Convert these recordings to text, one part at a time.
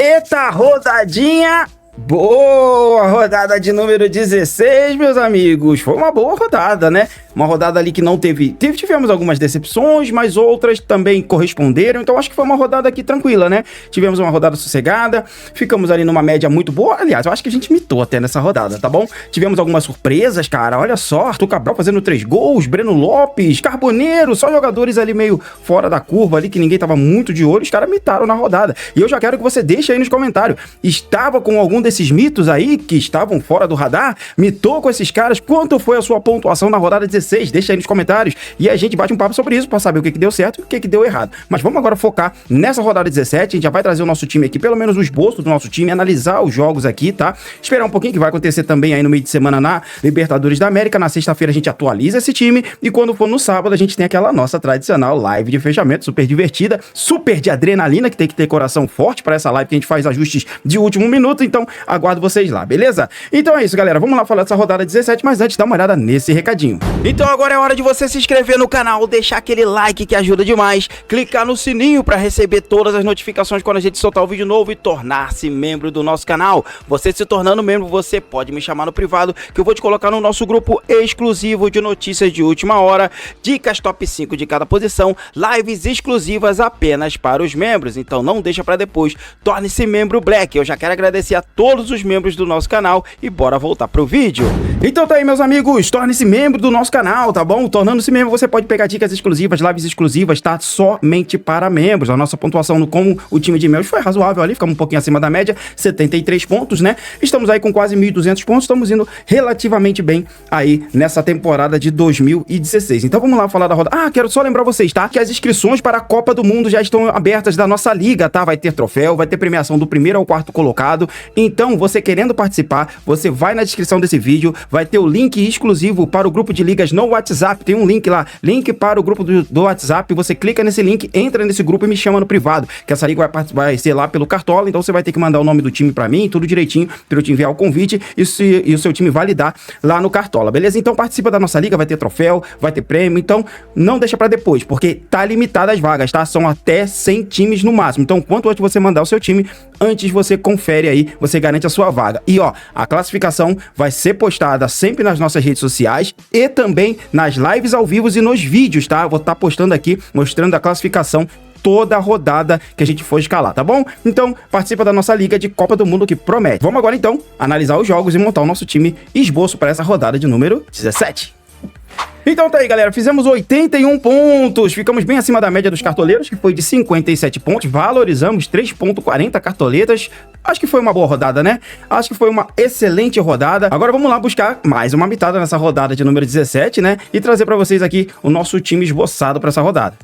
Eita, rodadinha! Boa! Rodada de número 16, meus amigos. Foi uma boa rodada, né? Uma rodada ali que não tivemos algumas decepções, mas outras também corresponderam. Então acho que foi uma rodada aqui tranquila, né? Tivemos uma rodada sossegada, ficamos ali numa média muito boa. Aliás, eu acho que a gente mitou até nessa rodada, tá bom? Tivemos algumas surpresas, cara. Olha só, Arthur Cabral fazendo 3 gols, Breno Lopes, Carboneiro, só jogadores ali meio fora da curva ali, que ninguém tava muito de olho. Os caras mitaram na rodada. E eu já quero que você deixe aí nos comentários. Estava com algum desses mitos aí que estavam fora do radar? Mitou com esses caras? Quanto foi a sua pontuação na rodada 16? Deixa aí nos comentários e a gente bate um papo sobre isso pra saber o que deu certo e o que deu errado. Mas vamos agora focar nessa rodada 17. A gente já vai trazer o nosso time aqui, pelo menos o esboço do nosso time, analisar os jogos aqui, tá? Esperar um pouquinho que vai acontecer também aí no meio de semana na Libertadores da América. Na sexta-feira a gente atualiza esse time e quando for no sábado a gente tem aquela nossa tradicional live de fechamento, super divertida, super de adrenalina, que tem que ter coração forte pra essa live que a gente faz ajustes de último minuto. Então aguardo vocês lá, beleza? Então é isso, galera. Vamos lá falar dessa rodada 17, mas antes dá uma olhada nesse recadinho. Então agora é hora de você se inscrever no canal, deixar aquele like que ajuda demais, clicar no sininho para receber todas as notificações quando a gente soltar o vídeo novo e tornar-se membro do nosso canal. Você se tornando membro, você pode me chamar no privado que eu vou te colocar no nosso grupo exclusivo de notícias de última hora, dicas top 5 de cada posição, lives exclusivas apenas para os membros. Então não deixa para depois, torne-se membro Black. Eu já quero agradecer a todos os membros do nosso canal e bora voltar pro vídeo. Então tá aí, meus amigos, torne-se membro do nosso canal, tá bom? Tornando-se membro, você pode pegar dicas exclusivas, lives exclusivas, tá? Somente para membros. A nossa pontuação com o time de membros foi razoável ali, ficamos um pouquinho acima da média, 73 pontos, né? Estamos aí com quase 1.200 pontos, estamos indo relativamente bem aí nessa temporada de 2016. Então vamos lá falar da roda. Ah, quero só lembrar vocês, tá? Que as inscrições para a Copa do Mundo já estão abertas da nossa liga, tá? Vai ter troféu, vai ter premiação do primeiro ao quarto colocado. Então, você querendo participar, você vai na descrição desse vídeo, vai ter o link exclusivo para o grupo de ligas no WhatsApp. Tem um link lá, link para o grupo do WhatsApp. Você clica nesse link, entra nesse grupo e me chama no privado, que essa liga vai ser lá pelo Cartola. Então você vai ter que mandar o nome do time para mim, tudo direitinho, para eu te enviar o convite e o seu time validar lá no Cartola, beleza? Então participa da nossa liga, vai ter troféu, vai ter prêmio. Então não deixa para depois, porque tá limitada as vagas, tá? São até 100 times no máximo. Então quanto antes você mandar o seu time, antes você confere aí, você garante a sua vaga. E ó, a classificação vai ser postada sempre nas nossas redes sociais e também nas lives ao vivo e nos vídeos, tá? Eu vou estar postando aqui, mostrando a classificação toda a rodada que a gente for escalar, tá bom? Então, participa da nossa liga de Copa do Mundo que promete. Vamos agora, então, analisar os jogos e montar o nosso time esboço para essa rodada de número 17. Então tá aí, galera, fizemos 81 pontos, ficamos bem acima da média dos cartoleiros, que foi de 57 pontos, valorizamos 3,40 cartoletas. Acho que foi uma boa rodada, né? Acho que foi uma excelente rodada. Agora vamos lá buscar mais uma mitada nessa rodada de número 17, né? E trazer pra vocês aqui o nosso time esboçado pra essa rodada.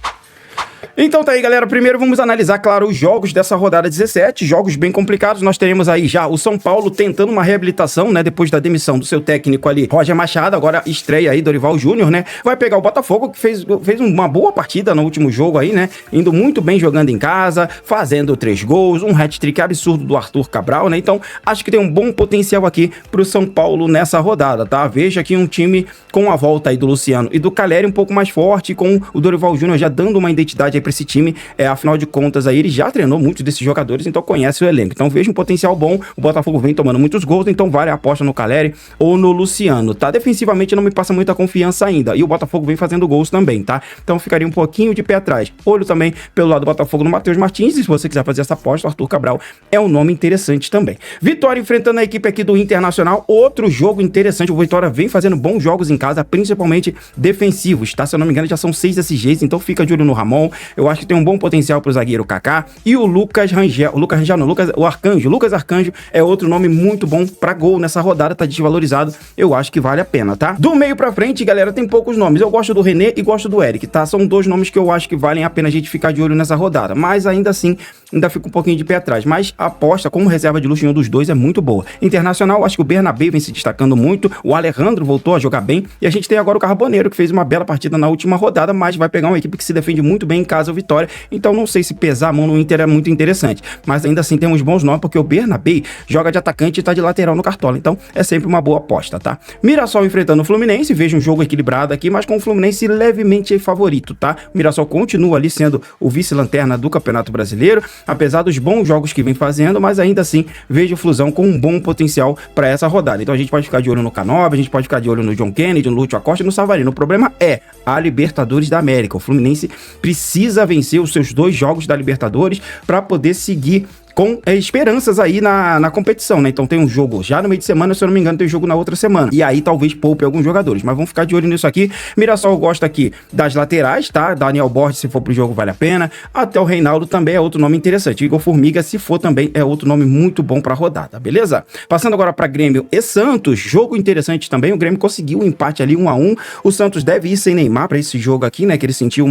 Então tá aí, galera, primeiro vamos analisar, claro, os jogos dessa rodada 17, jogos bem complicados. Nós teremos aí já o São Paulo tentando uma reabilitação, né, depois da demissão do seu técnico ali, Roger Machado. Agora estreia aí Dorival Júnior, né, vai pegar o Botafogo, que fez uma boa partida no último jogo aí, né, indo muito bem jogando em casa, fazendo 3 gols, um hat-trick absurdo do Arthur Cabral, né, então acho que tem um bom potencial aqui pro São Paulo nessa rodada, tá? Veja aqui um time com a volta aí do Luciano e do Caleri um pouco mais forte, com o Dorival Júnior já dando uma identidade aí pra esse time, afinal de contas aí ele já treinou muitos desses jogadores, então conhece o elenco, então veja um potencial bom. O Botafogo vem tomando muitos gols, então vale a aposta no Caleri ou no Luciano, tá? Defensivamente não me passa muita confiança ainda, e o Botafogo vem fazendo gols também, tá? Então ficaria um pouquinho de pé atrás. Olho também pelo lado do Botafogo no Matheus Martins, e se você quiser fazer essa aposta, o Arthur Cabral é um nome interessante também. Vitória enfrentando a equipe aqui do Internacional, outro jogo interessante. O Vitória vem fazendo bons jogos em casa, principalmente defensivos, tá? Se eu não me engano já são 6 SGs, então fica de olho no Ramon. Eu acho que tem um bom potencial pro zagueiro Kaká. E o Lucas Arcanjo é outro nome muito bom pra gol nessa rodada, tá desvalorizado, eu acho que vale a pena, tá? Do meio pra frente, galera, tem poucos nomes. Eu gosto do René e gosto do Eric, tá? São 2 nomes que eu acho que valem a pena a gente ficar de olho nessa rodada, mas ainda assim, ainda fica um pouquinho de pé atrás. Mas a aposta como reserva de luxo em um dos dois é muito boa. Internacional, acho que o Bernabé vem se destacando muito, o Alejandro voltou a jogar bem, e a gente tem agora o Carboneiro, que fez uma bela partida na última rodada, mas vai pegar uma equipe que se defende muito bem em casa casa o Vitória, então não sei se pesar a mão no Inter é muito interessante, mas ainda assim temos bons nomes, porque o Bernabé joga de atacante e tá de lateral no Cartola, então é sempre uma boa aposta, tá? Mirassol enfrentando o Fluminense, vejo um jogo equilibrado aqui, mas com o Fluminense levemente favorito, tá? O Mirassol continua ali sendo o vice-lanterna do Campeonato Brasileiro, apesar dos bons jogos que vem fazendo, mas ainda assim vejo o Flusão com um bom potencial para essa rodada. Então a gente pode ficar de olho no Canova, a gente pode ficar de olho no John Kennedy, no Lúcio Acosta e no Savarino. O problema é a Libertadores da América. O Fluminense precisa vencer os seus 2 jogos da Libertadores para poder seguir com esperanças aí na competição, né? Então tem um jogo já no meio de semana, se eu não me engano, tem jogo na outra semana. E aí talvez poupe alguns jogadores, mas vamos ficar de olho nisso aqui. Mirassol gosta aqui das laterais, tá? Daniel Borges, se for pro jogo, vale a pena. Até o Reinaldo também é outro nome interessante. Igor Formiga, se for também, é outro nome muito bom pra rodada, beleza? Passando agora pra Grêmio e Santos, jogo interessante também. O Grêmio conseguiu um empate ali 1-1. O Santos deve ir sem Neymar pra esse jogo aqui, né? Que ele sentiu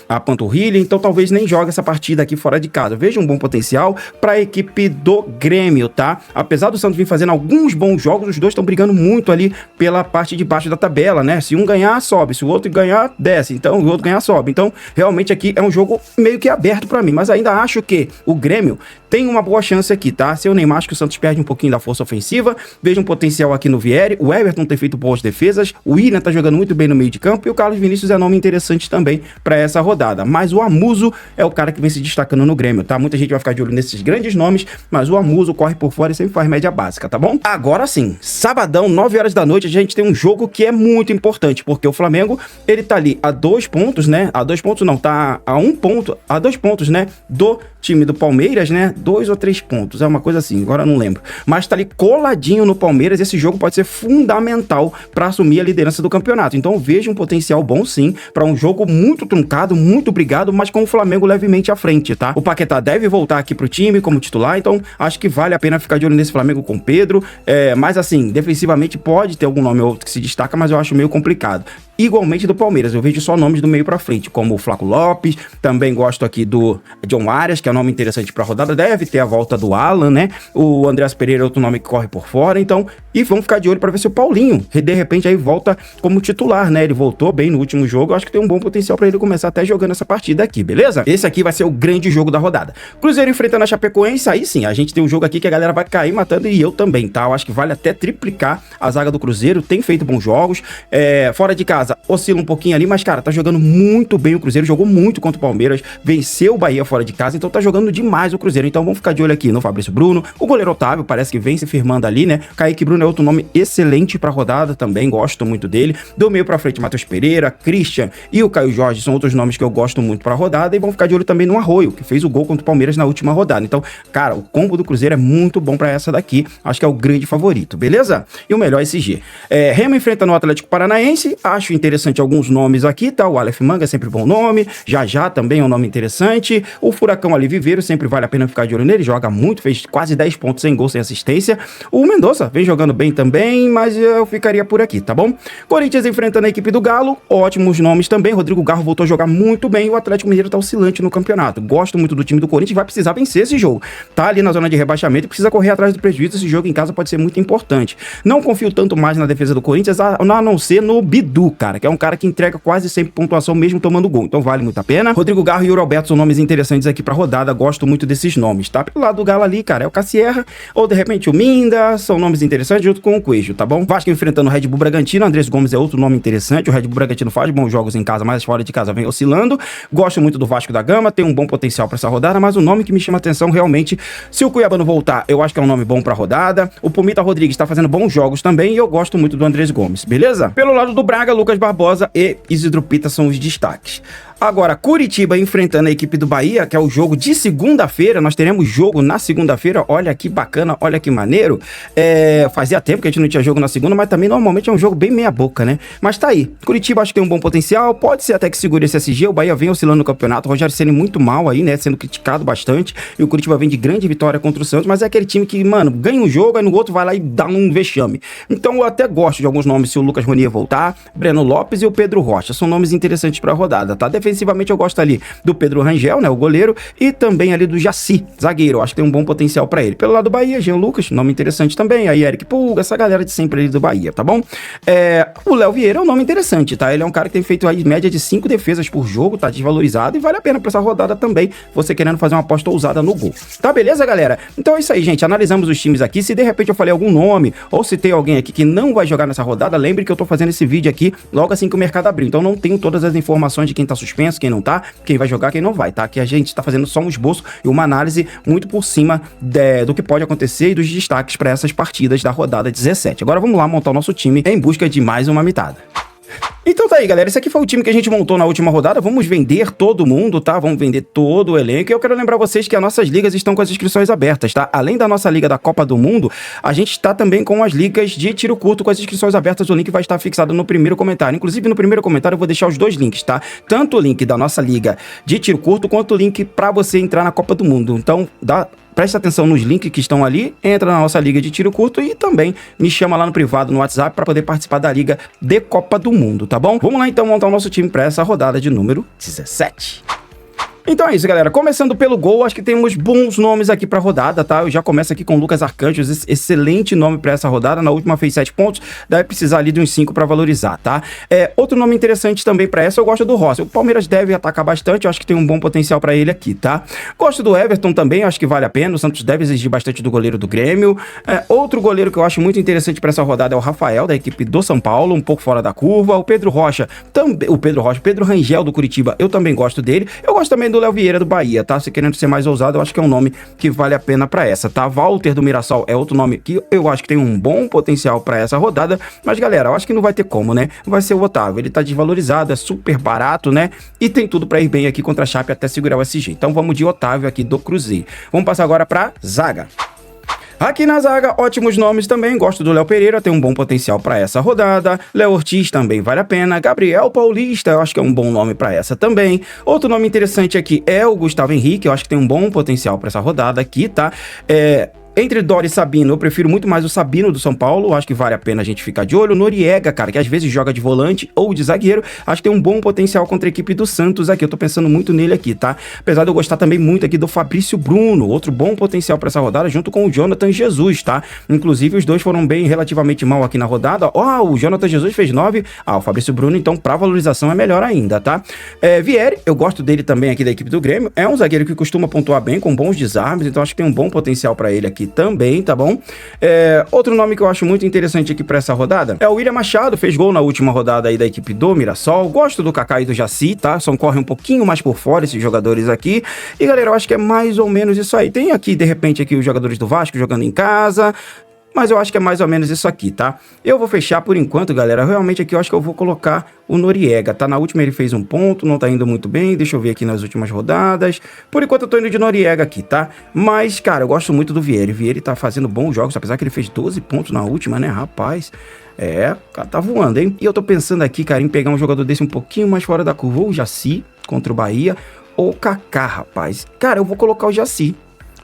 a panturrilha, então talvez nem jogue essa partida aqui fora de casa. Veja um bom potencial para a equipe do Grêmio, tá? Apesar do Santos vir fazendo alguns bons jogos, os dois estão brigando muito ali pela parte de baixo da tabela, né? Se um ganhar, sobe. Se o outro ganhar, desce. Então, o outro ganhar, sobe. Então, realmente aqui é um jogo meio que aberto para mim, mas ainda acho que o Grêmio tem uma boa chance aqui, tá? Se eu Neymar, acho que o Santos perde um pouquinho da força ofensiva. Vejo um potencial aqui no Vieri. O Everton tem feito boas defesas. O Willian tá jogando muito bem no meio de campo. E o Carlos Vinícius é nome interessante também para essa rodada. Mas o Amuso é o cara que vem se destacando no Grêmio, tá? Muita gente vai ficar de olho nesses grandes nomes, mas o Amuso corre por fora e sempre faz média básica, tá bom? Agora sim, sabadão, 9 horas da noite, a gente tem um jogo que é muito importante, porque o Flamengo, ele tá ali a 2 pontos, né? A 2 pontos não, tá a 1 ponto, a 2 pontos, né? Do time do Palmeiras, né? 2 ou 3 pontos, é uma coisa assim, agora eu não lembro. Mas tá ali coladinho no Palmeiras, esse jogo pode ser fundamental para assumir a liderança do campeonato. Então eu vejo um potencial bom sim, para um jogo muito truncado, muito brigado, mas com o Flamengo levemente à frente, tá? O Paquetá deve voltar aqui pro time como titular, então acho que vale a pena ficar de olho nesse Flamengo com Pedro, mas assim, defensivamente pode ter algum nome ou outro que se destaca, mas eu acho meio complicado. Igualmente do Palmeiras, eu vejo só nomes do meio pra frente, como o Flaco Lopes, também gosto aqui do John Arias, que é um nome interessante pra rodada, deve ter a volta do Alan, né? O Andreas Pereira é outro nome que corre por fora, então, e vamos ficar de olho pra ver se o Paulinho, de repente, aí volta como titular, né? Ele voltou bem no último jogo, eu acho que tem um bom potencial pra ele começar até jogando essa partida aqui, beleza? Esse aqui vai ser o grande jogo da rodada. Cruzeiro enfrentando a Chapecoense, aí sim, a gente tem um jogo aqui que a galera vai cair matando, e eu também, tá? Eu acho que vale até triplicar a zaga do Cruzeiro, tem feito bons jogos, fora de casa, oscila um pouquinho ali, mas cara, tá jogando muito bem o Cruzeiro, jogou muito contra o Palmeiras, venceu o Bahia fora de casa, então tá jogando demais o Cruzeiro, então vamos ficar de olho aqui no Fabrício Bruno, o goleiro Otávio parece que vem se firmando ali, né? Kaique Bruno é outro nome excelente pra rodada, também gosto muito dele, do meio pra frente Matheus Pereira, Christian e o Caio Jorge são outros nomes que eu gosto muito pra rodada, e vamos ficar de olho também no Arroio, que fez o gol contra o Palmeiras na última rodada, então, cara, o combo do Cruzeiro é muito bom pra essa daqui, acho que é o grande favorito, beleza? E o melhor SG. Remo enfrenta no Atlético Paranaense, acho interessante alguns nomes aqui, tá? O Aleph Manga é sempre bom nome, Já também é um nome interessante, o Furacão ali Viveiro, sempre vale a pena ficar de olho nele, joga muito, fez quase 10 pontos sem gol, sem assistência, o Mendonça vem jogando bem também, mas eu ficaria por aqui, tá bom? Corinthians enfrentando a equipe do Galo, ótimos nomes também, Rodrigo Garro voltou a jogar muito bem, o Atlético Mineiro tá oscilante no campeonato, gosto muito do time do Corinthians, vai precisar vencer esse jogo, tá ali na zona de rebaixamento e precisa correr atrás do prejuízo, esse jogo em casa pode ser muito importante. Não confio tanto mais na defesa do Corinthians, a não ser no Bidu, cara, que é um cara que entrega quase sempre pontuação mesmo tomando gol, então vale muito a pena. Rodrigo Garro e o Roberto são nomes interessantes aqui pra rodada, gosto muito desses nomes, tá? Pelo lado do Galo ali, cara, é o Cassierra, ou de repente o Minda, são nomes interessantes junto com o Coelho, tá bom? Vasco enfrentando o Red Bull Bragantino, Andrés Gomes é outro nome interessante, o Red Bull Bragantino faz bons jogos em casa, mas fora de casa vem oscilando, gosto muito do Vasco da Gama, tem um bom potencial pra essa rodada, mas o nome que me chama atenção realmente, se o Cuiabano voltar, eu acho que é um nome bom pra rodada, o Pumita Rodrigues tá fazendo bons jogos também, e eu gosto muito do Andrés Gomes, beleza? Pelo lado do Braga, Lucas Barbosa e Isidro Pita são os destaques. Agora, Curitiba enfrentando a equipe do Bahia, que é o jogo de segunda-feira, nós teremos jogo na segunda-feira, olha que bacana, olha que maneiro, fazia tempo que a gente não tinha jogo na segunda, mas também normalmente é um jogo bem meia boca, né? Mas tá aí, Curitiba acho que tem um bom potencial, pode ser até que segure esse SG, o Bahia vem oscilando no campeonato, o Rogério Ceni muito mal aí, né, sendo criticado bastante, e o Curitiba vem de grande vitória contra o Santos, mas é aquele time que, mano, ganha um jogo, aí no outro vai lá e dá um vexame. Então eu até gosto de alguns nomes, se o Lucas Ronier voltar, Breno Lopes e o Pedro Rocha, são nomes interessantes pra rodada, tá? Defensivamente Ofensivamente eu gosto ali do Pedro Rangel, né, o goleiro, e também ali do Jaci, zagueiro. Acho que tem um bom potencial pra ele. Pelo lado do Bahia, Jean Lucas, nome interessante também. Aí Eric Pulga, essa galera de sempre ali do Bahia, tá bom? O Léo Vieira é um nome interessante, tá? Ele é um cara que tem feito aí média de 5 defesas por jogo, tá desvalorizado e vale a pena pra essa rodada também, você querendo fazer uma aposta ousada no gol. Tá beleza, galera? Então é isso aí, gente. Analisamos os times aqui. Se de repente eu falei algum nome, ou se tem alguém aqui que não vai jogar nessa rodada, lembre que eu tô fazendo esse vídeo aqui logo assim que o mercado abrir. Então não tenho todas as informações de quem tá suspenso, quem não tá, quem vai jogar, quem não vai, tá? Que a gente tá fazendo só um esboço e uma análise muito por cima do que pode acontecer e dos destaques para essas partidas da rodada 17. Agora vamos lá montar o nosso time em busca de mais uma mitada. Então tá aí, galera, esse aqui foi o time que a gente montou na última rodada. Vamos vender todo mundo, tá? Vamos vender todo o elenco. E eu quero lembrar vocês que as nossas ligas estão com as inscrições abertas, tá? Além da nossa liga da Copa do Mundo, a gente está também com as ligas de tiro curto com as inscrições abertas. O link vai estar fixado no primeiro comentário. Inclusive, no primeiro comentário eu vou deixar os dois links, tá? Tanto o link da nossa liga de tiro curto, quanto o link para você entrar na Copa do Mundo. Então, presta atenção nos links que estão ali, entra na nossa liga de tiro curto e também me chama lá no privado, no WhatsApp, para poder participar da liga de Copa do Mundo, tá bom? Vamos lá então montar o nosso time para essa rodada de número 17. Então é isso, galera. Começando pelo gol, acho que temos bons nomes aqui pra rodada, tá? Eu já começo aqui com o Lucas Arcanjos, excelente nome pra essa rodada. Na última fez 7 pontos, deve precisar ali de uns 5 pra valorizar, tá? Outro nome interessante também pra essa, eu gosto do Rossi. O Palmeiras deve atacar bastante, eu acho que tem um bom potencial pra ele aqui, tá? Gosto do Everton também, acho que vale a pena. O Santos deve exigir bastante do goleiro do Grêmio. Outro goleiro que eu acho muito interessante pra essa rodada é o Rafael, da equipe do São Paulo, um pouco fora da curva. O Pedro Rangel do Curitiba, eu também gosto dele. Eu gosto também do Léo Vieira do Bahia, tá? Se querendo ser mais ousado, eu acho que é um nome que vale a pena pra essa, tá? Walter do Mirassol é outro nome que eu acho que tem um bom potencial pra essa rodada, mas galera, eu acho que não vai ter como, né? Vai ser o Otávio, ele tá desvalorizado, é super barato, né? E tem tudo pra ir bem aqui contra a Chape até segurar o SG. Então vamos de Otávio aqui do Cruzeiro. Vamos passar agora pra zaga. Aqui na zaga, ótimos nomes também. Gosto do Léo Pereira, tem um bom potencial para essa rodada. Léo Ortiz também vale a pena. Gabriel Paulista, eu acho que é um bom nome para essa também. Outro nome interessante aqui é o Gustavo Henrique, eu acho que tem um bom potencial para essa rodada aqui, tá? Entre Dori e Sabino, eu prefiro muito mais o Sabino do São Paulo, acho que vale a pena a gente ficar de olho. Noriega, cara, que às vezes joga de volante ou de zagueiro, acho que tem um bom potencial contra a equipe do Santos aqui, eu tô pensando muito nele aqui, tá? Apesar de eu gostar também muito aqui do Fabrício Bruno, outro bom potencial pra essa rodada, junto com o Jonathan Jesus, tá? Inclusive, os dois foram bem relativamente mal aqui na rodada. O Jonathan Jesus fez 9, o Fabrício Bruno, então, pra valorização é melhor ainda, tá? Vieri, eu gosto dele também aqui da equipe do Grêmio, é um zagueiro que costuma pontuar bem, com bons desarmes, então acho que tem um bom potencial pra ele aqui também, tá bom? Outro nome que eu acho muito interessante aqui pra essa rodada é o William Machado, fez gol na última rodada aí da equipe do Mirassol. Gosto do Kaká e do Jaci, tá? Só correm um pouquinho mais por fora esses jogadores aqui. E galera, eu acho que é mais ou menos isso aí. Tem aqui, de repente, aqui os jogadores do Vasco jogando em casa, mas eu acho que é mais ou menos isso aqui, tá? Eu vou fechar por enquanto, galera. Realmente aqui eu acho que eu vou colocar o Noriega, tá? Na última ele fez um ponto, não tá indo muito bem. Deixa eu ver aqui nas últimas rodadas. Por enquanto eu tô indo de Noriega aqui, tá? Mas, cara, eu gosto muito do Vieri. O Vieri tá fazendo bons jogos, apesar que ele fez 12 pontos na última, né? Rapaz, o cara tá voando, hein? E eu tô pensando aqui, cara, em pegar um jogador desse um pouquinho mais fora da curva. Ou o Jaci, contra o Bahia, ou o Kaká, rapaz. Cara, eu vou colocar o Jaci.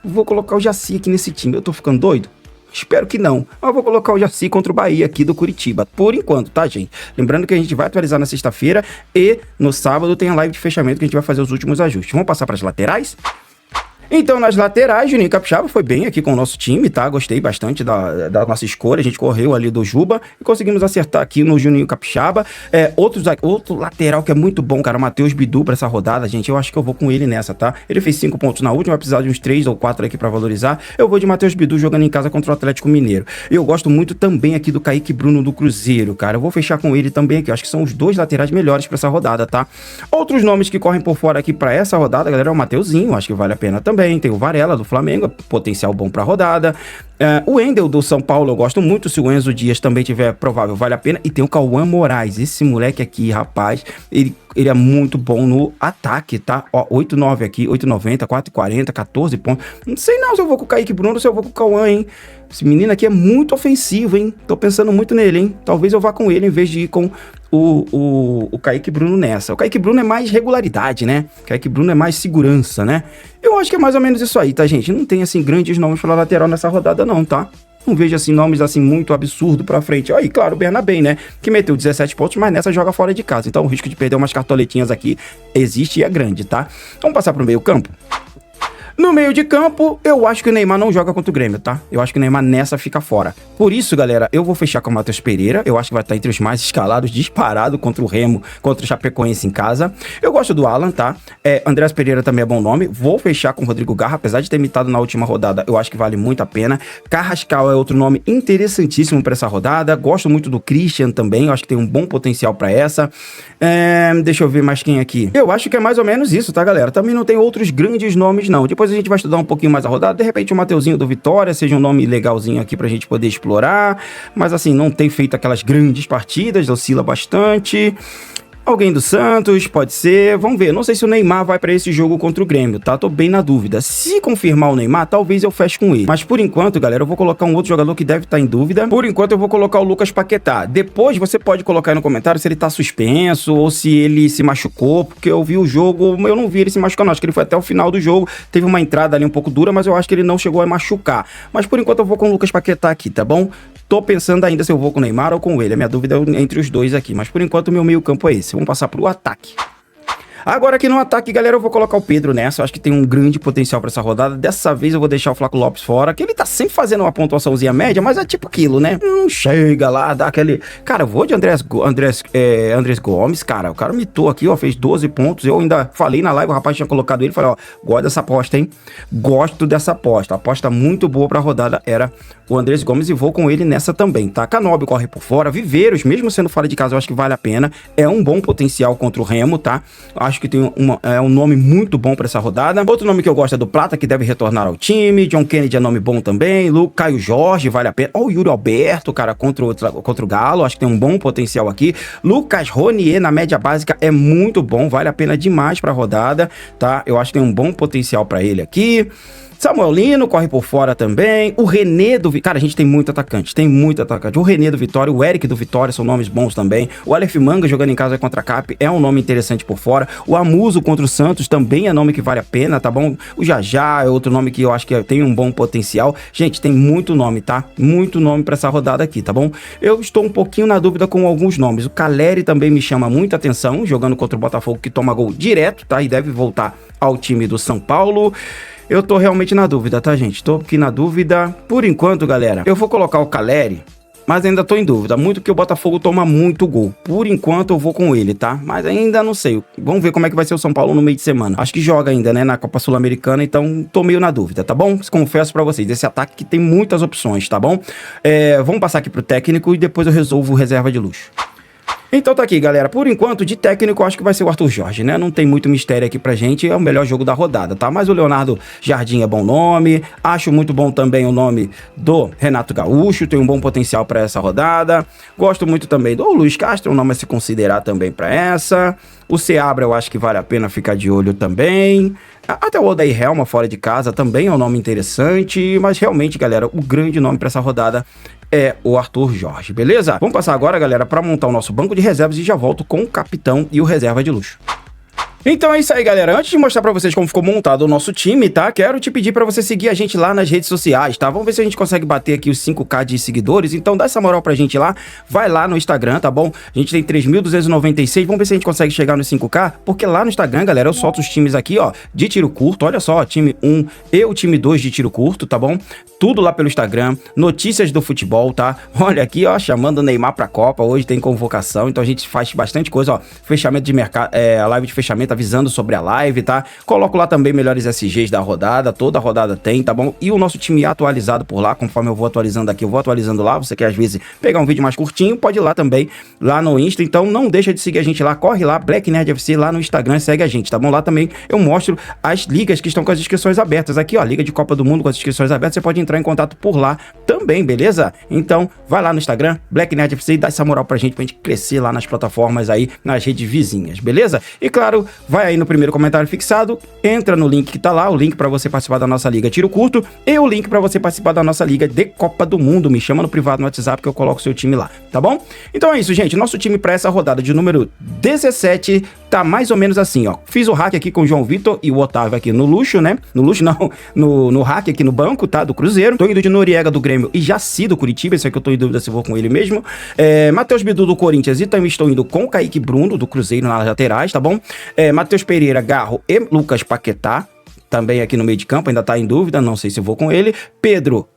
Vou colocar o Jaci aqui nesse time. Eu tô ficando doido? Espero que não, mas vou colocar o Jaci contra o Bahia aqui do Curitiba, por enquanto, tá, gente? Lembrando que a gente vai atualizar na sexta-feira e no sábado tem a live de fechamento que a gente vai fazer os últimos ajustes. Vamos passar para as laterais? Então, nas laterais, Juninho Capixaba foi bem aqui com o nosso time, tá? Gostei bastante da nossa escolha. A gente correu ali do Juba e conseguimos acertar aqui no Juninho Capixaba. Outro lateral que é muito bom, cara, o Matheus Bidu pra essa rodada, gente. Eu acho que eu vou com ele nessa, tá? Ele fez 5 pontos na última, vai precisar de uns 3 ou 4 aqui pra valorizar. Eu vou de Matheus Bidu jogando em casa contra o Atlético Mineiro. Eu gosto muito também aqui do Kaique Bruno do Cruzeiro, cara. Eu vou fechar com ele também aqui. Eu acho que são os dois laterais melhores pra essa rodada, tá? Outros nomes que correm por fora aqui pra essa rodada, galera, é o Mateuzinho. Acho que vale a pena também. Tem o Varela do Flamengo, potencial bom pra rodada. O Wendel do São Paulo eu gosto muito. Se o Enzo Dias também tiver provável, vale a pena. E tem o Cauã Moraes. Esse moleque aqui, rapaz, ele é muito bom no ataque, tá? 8,9 aqui, 8,90, 4,40, 14 pontos. Não sei não se eu vou com o Kaique Bruno ou se eu vou com o Cauã, hein? Esse menino aqui é muito ofensivo, hein? Tô pensando muito nele, hein? Talvez eu vá com ele em vez de ir com o Kaique Bruno nessa. O Kaique Bruno é mais regularidade, né? O Kaique Bruno é mais segurança, né? Eu acho que é mais ou menos isso aí, tá, gente? Não tem, assim, grandes nomes pela lateral nessa rodada, não, tá? não vejo assim nomes assim muito absurdo pra frente. Aí, claro, o Bernabé, né, que meteu 17 pontos, mas nessa joga fora de casa. Então o risco de perder umas cartoletinhas aqui existe e é grande, tá? Vamos passar pro meio campo? No meio de campo, eu acho que o Neymar não joga contra o Grêmio, tá? Eu acho que o Neymar nessa fica fora. Por isso, galera, eu vou fechar com o Matheus Pereira. Eu acho que vai estar entre os mais escalados, disparado contra o Remo, contra o Chapecoense em casa. Eu gosto do Alan, tá? Andrés Pereira também é bom nome. Vou fechar com o Rodrigo Garra, apesar de ter imitado na última rodada, eu acho que vale muito a pena. Carrascal é outro nome interessantíssimo para essa rodada. Gosto muito do Christian também, eu acho que tem um bom potencial para essa. Deixa eu ver mais quem aqui. Eu acho que é mais ou menos isso, tá, galera? Também não tem outros grandes nomes, não. Depois a gente vai estudar um pouquinho mais a rodada. De repente o Mateuzinho do Vitória seja um nome legalzinho aqui pra gente poder explorar. Mas assim, não tem feito aquelas grandes partidas, oscila bastante. Alguém do Santos, pode ser. Vamos ver. Não sei se o Neymar vai pra esse jogo contra o Grêmio, tá? Tô bem na dúvida. Se confirmar o Neymar, talvez eu feche com ele. Mas por enquanto, galera, eu vou colocar um outro jogador que deve estar em dúvida. Por enquanto, eu vou colocar o Lucas Paquetá. Depois, você pode colocar aí no comentário se ele tá suspenso ou se ele se machucou, porque eu vi o jogo, eu não vi ele se machucar, não. Acho que ele foi até o final do jogo. Teve uma entrada ali um pouco dura, mas eu acho que ele não chegou a machucar. Mas por enquanto, eu vou com o Lucas Paquetá aqui, tá bom? Tô pensando ainda se eu vou com o Neymar ou com ele. A minha dúvida é entre os dois aqui. Mas por enquanto o meu meio campo é esse. Vamos passar pro ataque. Agora aqui no ataque, galera, eu vou colocar o Pedro nessa. Eu acho que tem um grande potencial pra essa rodada. Dessa vez eu vou deixar o Flaco Lopes fora, que ele tá sempre fazendo uma pontuaçãozinha média, mas é tipo aquilo, né? Não chega lá, dá aquele... Cara, eu vou de Andrés Gomes, cara. O cara mitou aqui, ó, fez 12 pontos. Eu ainda falei na live, o rapaz tinha colocado ele. Falei, ó, gosto dessa aposta, hein? Gosto dessa aposta. A aposta muito boa pra rodada era o Andrés Gomes e vou com ele nessa também, tá? Canóbio corre por fora. Viveiros, mesmo sendo fora de casa, eu acho que vale a pena. É um bom potencial contra o Remo, tá? Acho que tem um nome muito bom pra essa rodada. Outro nome que eu gosto é do Plata, que deve retornar ao time. John Kennedy é nome bom também. Caio Jorge, vale a pena. Ó, o Yuri Alberto, cara, contra o Galo. Acho que tem um bom potencial aqui. Lucas Ronier na média básica é muito bom. Vale a pena demais pra rodada, tá? Eu acho que tem um bom potencial pra ele aqui. Samuel Lino corre por fora também. O René do... Cara, a gente tem muito atacante. O René do Vitória, o Eric do Vitória são nomes bons também. O Aleph Manga jogando em casa contra a Cap é um nome interessante por fora. O Amuso contra o Santos também é nome que vale a pena, tá bom? O Jajá é outro nome que eu acho que tem um bom potencial. Gente, tem muito nome, tá? Muito nome pra essa rodada aqui, tá bom? Eu estou um pouquinho na dúvida com alguns nomes. O Caleri também me chama muita atenção, jogando contra o Botafogo, que toma gol direto, tá? E deve voltar ao time do São Paulo. Eu tô realmente na dúvida, tá, gente? Tô aqui na dúvida. Por enquanto, galera, eu vou colocar o Caleri, mas ainda tô em dúvida. Muito porque o Botafogo toma muito gol. Por enquanto, eu vou com ele, tá? Mas ainda não sei. Vamos ver como é que vai ser o São Paulo no meio de semana. Acho que joga ainda, né? Na Copa Sul-Americana, então tô meio na dúvida, tá bom? Confesso pra vocês, esse ataque que tem muitas opções, tá bom? Vamos passar aqui pro técnico e depois eu resolvo reserva de luxo. Então tá aqui, galera. Por enquanto, de técnico, eu acho que vai ser o Arthur Jorge, né? Não tem muito mistério aqui pra gente. É o melhor jogo da rodada, tá? Mas o Leonardo Jardim é bom nome. Acho muito bom também o nome do Renato Gaúcho. Tem um bom potencial pra essa rodada. Gosto muito também do Luiz Castro. Um nome a se considerar também pra essa. O Seabra eu acho que vale a pena ficar de olho também. Até o Odair Helma fora de casa também é um nome interessante. Mas realmente, galera, o grande nome pra essa rodada é o Arthur Jorge, beleza? Vamos passar agora, galera, para montar o nosso banco de reservas e já volto com o capitão e o reserva de luxo. Então é isso aí, galera. Antes de mostrar pra vocês como ficou montado o nosso time, tá? Quero te pedir pra você seguir a gente lá nas redes sociais, tá? Vamos ver se a gente consegue bater aqui os 5K de seguidores. Então dá essa moral pra gente lá. Vai lá no Instagram, tá bom? A gente tem 3.296. Vamos ver se a gente consegue chegar nos 5K. Porque lá no Instagram, galera, eu solto os times aqui, ó, de tiro curto. Olha só, time 1 e o time 2 de tiro curto, tá bom? Tudo lá pelo Instagram. Notícias do futebol, tá? Olha aqui, ó, chamando o Neymar pra Copa. Hoje tem convocação, então a gente faz bastante coisa, ó. Fechamento de mercado, a live de fechamento avisando sobre a live, tá? Coloco lá também melhores SGs da rodada, toda a rodada tem, tá bom? E o nosso time atualizado por lá, conforme eu vou atualizando aqui, eu vou atualizando lá. Você quer às vezes pegar um vídeo mais curtinho, pode ir lá também, lá no Insta. Então não deixa de seguir a gente lá, corre lá, Black Nerd FC lá no Instagram, segue a gente, tá bom? Lá também eu mostro as ligas que estão com as inscrições abertas. Aqui, ó, Liga de Copa do Mundo com as inscrições abertas, você pode entrar em contato por lá também, beleza? Então vai lá no Instagram, Black Nerd FC, e dá essa moral pra gente crescer lá nas plataformas aí, nas redes vizinhas, beleza? E claro, vai aí no primeiro comentário fixado, entra no link que tá lá, o link para você participar da nossa Liga Tiro Curto e o link para você participar da nossa Liga de Copa do Mundo. Me chama no privado no WhatsApp que eu coloco o seu time lá, tá bom? Então é isso, gente. Nosso time para essa rodada de número 17 tá mais ou menos assim, ó. Fiz o hack aqui com o João Vitor e o Otávio aqui no luxo, né? No luxo não, no hack aqui no banco, tá? Do Cruzeiro. Tô indo de Noriega do Grêmio e Jaci do Curitiba, esse aqui eu tô em dúvida se vou com ele mesmo. Matheus Bidu do Corinthians e também estou indo com o Kaique Bruno do Cruzeiro nas laterais, tá bom? Matheus Pereira, Garro e Lucas Paquetá, também aqui no meio de campo, ainda tá em dúvida, não sei se vou com ele. Pedro,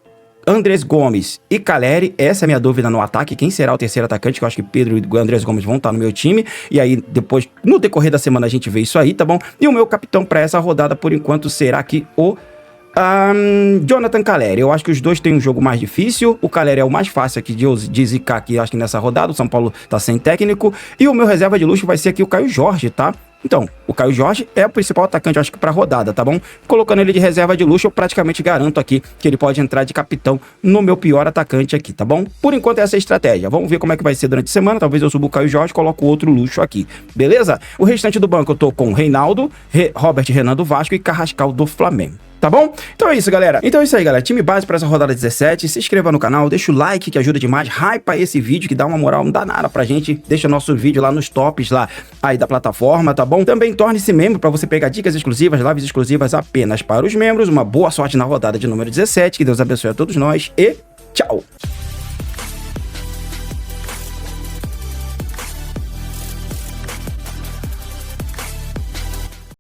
Andrés Gomes e Caleri, essa é a minha dúvida no ataque, quem será o terceiro atacante, que eu acho que Pedro e Andrés Gomes vão estar no meu time, e aí depois, no decorrer da semana a gente vê isso aí, tá bom? E o meu capitão para essa rodada, por enquanto, será que o Jonathan Caleri. Eu acho que os dois têm um jogo mais difícil, o Caleri é o mais fácil aqui de zicar aqui, acho que nessa rodada, o São Paulo tá sem técnico, e o meu reserva de luxo vai ser aqui o Caio Jorge, tá? Então, o Caio Jorge é o principal atacante, acho que pra rodada, tá bom? Colocando ele de reserva de luxo, eu praticamente garanto aqui que ele pode entrar de capitão no meu pior atacante aqui, tá bom? Por enquanto, essa é a estratégia. Vamos ver como é que vai ser durante a semana. Talvez eu suba o Caio Jorge e coloco outro luxo aqui, beleza? O restante do banco eu tô com Reinaldo, Robert Renan do Vasco e Carrascal do Flamengo. Tá bom? Então é isso, galera. Então é isso aí, galera. Time base para essa rodada 17. Se inscreva no canal, deixa o like que ajuda demais. Hypa esse vídeo que dá uma moral danada pra gente. Deixa nosso vídeo lá nos tops lá aí da plataforma, tá bom? Também torne-se membro para você pegar dicas exclusivas, lives exclusivas apenas para os membros. Uma boa sorte na rodada de número 17. Que Deus abençoe a todos nós e tchau!